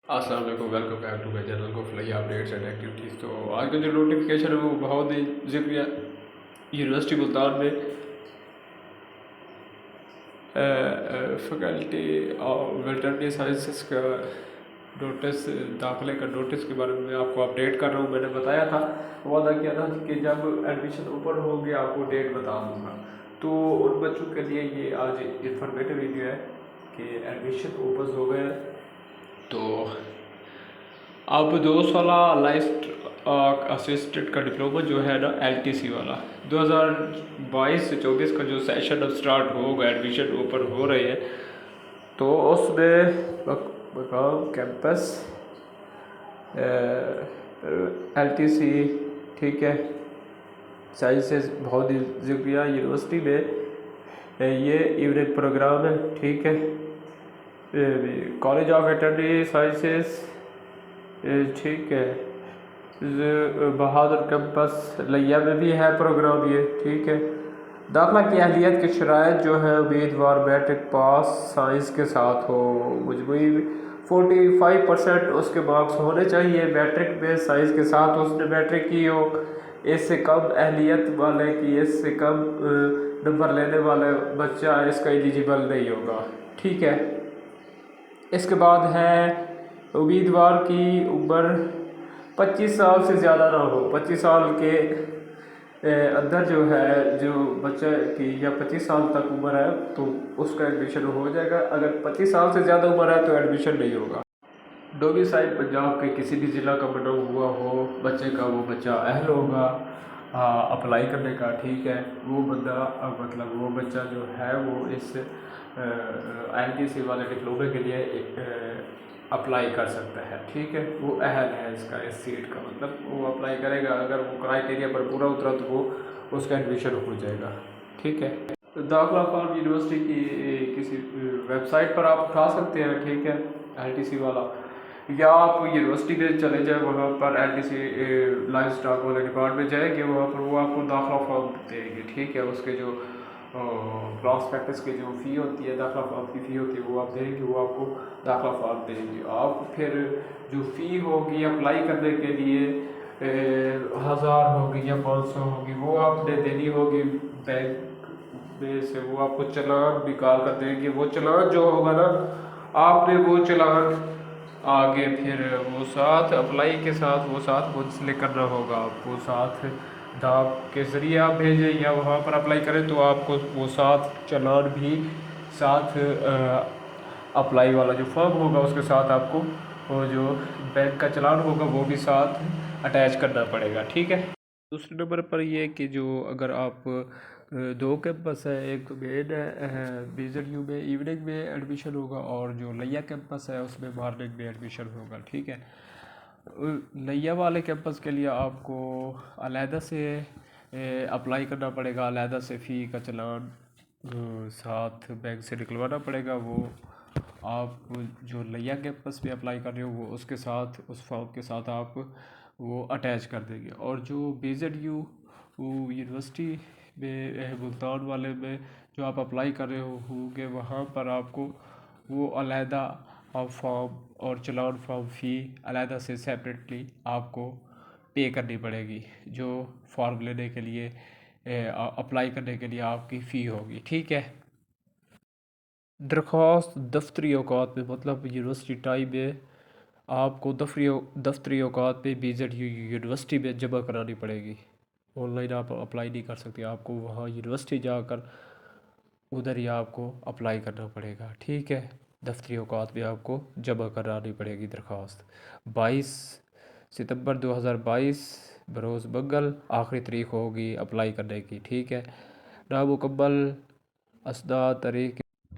السلام علیکم، welcome back to my channel کو فلائی اپڈیٹس اینڈ ایکٹیویٹیز۔ تو آج کا جو نوٹیفکیشن ہے وہ بہت ہی ذکریہ یونیورسٹی ملتان میں فیکلٹی اور ویٹرنری سائنسز کا نوٹس، داخلے کا نوٹس کے بارے میں آپ کو اپڈیٹ کر رہا ہوں۔ میں نے بتایا تھا، وعدہ کیا تھا کہ جب ایڈمیشن اوپن ہوگی آپ کو ڈیٹ بتا دوں گا۔ تو ان بچوں کے لیے یہ آج انفارمیٹیو ویڈیو ہے کہ ایڈمیشن اوپن ہو گئے ہیں۔ تو اب 2 سالہ لائسٹ اسسٹنٹ کا ڈپلومہ جو ہے نا LTC والا 2022 سے 24 کا جو سیشن اب سٹارٹ ہوگا، ایڈمیشن اوپن ہو رہے ہیں۔ تو اس میں مقام کیمپس LTC، ٹھیک ہے، سائنسز بہت ہی ذکریہ یونیورسٹی میں یہ ایوننگ پروگرام ہے، ٹھیک ہے۔ کالج آف ویٹرنری سائنسز، ٹھیک ہے، بہادر کیمپس لیا میں بھی ہے پروگرام یہ، ٹھیک ہے۔ داخلہ کی اہلیت کے شرائط جو ہے امیدوار میٹرک پاس سائنس کے ساتھ ہو، مجموعی 45% اس کے مارکس ہونے چاہیے میٹرک میں، سائنس کے ساتھ اس نے میٹرک کی ہو۔ اس سے کم اہلیت والے کی، اس سے کم نمبر لینے والے بچہ اس کا ایلیجیبل نہیں ہوگا، ٹھیک ہے۔ اس کے بعد ہے امیدوار کی عمر 25 سال سے زیادہ نہ ہو۔ 25 سال کے اندر جو ہے، جو بچہ کی یا 25 سال تک عمر ہے تو اس کا ایڈمیشن ہو جائے گا۔ اگر 25 سال سے زیادہ عمر ہے تو ایڈمیشن نہیں ہوگا۔ ڈومیسائل پنجاب کے کسی بھی ضلع کا بنا ہوا ہو بچے کا، وہ بچہ اہل ہوگا اپلائی کرنے کا، ٹھیک ہے۔ وہ بندہ مطلب وہ بچہ جو ہے وہ اس LTC والے ڈپلومے کے لیے اپلائی کر سکتا ہے، ٹھیک ہے۔ وہ اہل ہے اس کا، اس سیٹ کا، مطلب وہ اپلائی کرے گا۔ اگر وہ کرائٹیریا پر پورا اترا تو وہ اس کا ایڈمیشن ہو جائے گا، ٹھیک ہے۔ داخلہ فارم یونیورسٹی کی کسی ویب سائٹ پر آپ اٹھا سکتے ہیں، ٹھیک ہے، LTC والا، یا آپ یونیورسٹی میں چلے جائیں، وہاں پر LTC لائف اسٹاک والے ڈپارٹمنٹ جائیں گے، وہاں پر وہ آپ کو داخلہ فارم دیں گے، ٹھیک ہے۔ اس کے جو پراسپیکٹس کی جو فی ہوتی ہے، داخلہ فارم کی فی ہوتی ہے، وہ آپ دیں گے، وہ آپ کو داخلہ فارم دیں گے۔ آپ پھر جو فی ہوگی اپلائی کرنے کے لیے 1000 ہوگی یا 500 ہوگی، وہ آپ نے دینی ہوگی بینک میں سے۔ وہ آپ کو چلان نکال کر دیں گے۔ وہ چلان جو ہوگا نا، آپ نے وہ چلان آگے پھر وہ ساتھ اپلائی کے ساتھ وہ ساتھ منسلک کرنا ہوگا آپ کو، ساتھ ڈاک کے ذریعے آپ بھیجیں یا وہاں پر اپلائی کریں تو آپ کو وہ ساتھ چلان بھی ساتھ اپلائی والا جو فارم ہوگا اس کے ساتھ آپ کو وہ جو بینک کا چلان ہوگا وہ بھی ساتھ اٹیچ کرنا پڑے گا، ٹھیک ہے۔ دوسرے نمبر پر یہ کہ جو اگر آپ 2 کیمپس ہے، ایک مین ہے BZU میں ایوننگ میں ایڈمیشن ہوگا، اور جو لیا کیمپس ہے اس میں مارننگ میں ایڈمیشن ہوگا، ٹھیک ہے۔ لیا والے کیمپس کے لیے آپ کو علیحدہ سے اپلائی کرنا پڑے گا، علیحدہ سے فی کا چلان ساتھ بینک سے نکلوانا پڑے گا۔ وہ آپ جو لیا کیمپس پہ اپلائی کر رہے ہو وہ اس کے ساتھ، اس فارم کے ساتھ آپ وہ اٹیچ کر دیں گے۔ اور جو BZU یونیورسٹی میں ملتان والے میں جو آپ اپلائی کر رہے ہوں گے، وہاں پر آپ کو وہ علیحدہ فارم اور چلان فارم فی علیحدہ سے سیپریٹلی آپ کو پے کرنی پڑے گی، جو فارم لینے کے لیے اپلائی کرنے کے لیے آپ کی فی ہوگی، ٹھیک ہے۔ درخواست دفتری اوقات میں، مطلب یونیورسٹی ٹائم میں آپ کو دفتری اوقات پہ BZU یونیورسٹی میں جمع کرانی پڑے گی۔ آن لائن آپ اپلائی نہیں کر سکتے، آپ کو وہاں یونیورسٹی جا کر ادھر ہی آپ کو اپلائی کرنا پڑے گا، ٹھیک ہے۔ دفتری اوقات میں آپ کو جمع کرانی پڑے گی درخواست۔ 22 ستمبر 2022 بروز منگل آخری تاریخ ہوگی اپلائی کرنے کی، ٹھیک ہے۔ نامکمل اسناد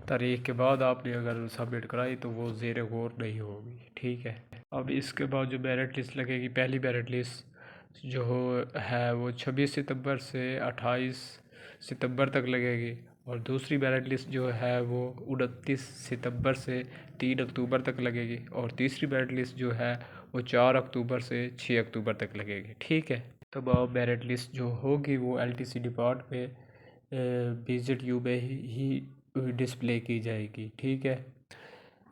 تاریخ کے بعد آپ نے اگر سبمٹ کرائی تو وہ زیر غور نہیں ہوگی، ٹھیک ہے۔ اب اس کے بعد جو میرٹ لسٹ لگے گی، پہلی میرٹ لسٹ جو ہے وہ 26 ستمبر سے 28 ستمبر تک لگے گی، اور دوسری میرٹ لسٹ جو ہے وہ 29 ستمبر سے 3 اکتوبر تک لگے گی، اور تیسری میرٹ لسٹ جو ہے وہ 4 اکتوبر سے 6 اکتوبر تک لگے گی، ٹھیک ہے۔ تمام میرٹ لسٹ جو ہوگی وہ LTC ڈپارٹ میں BZU میں ہی ڈسپلے کی جائے گی، ٹھیک ہے۔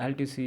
LTC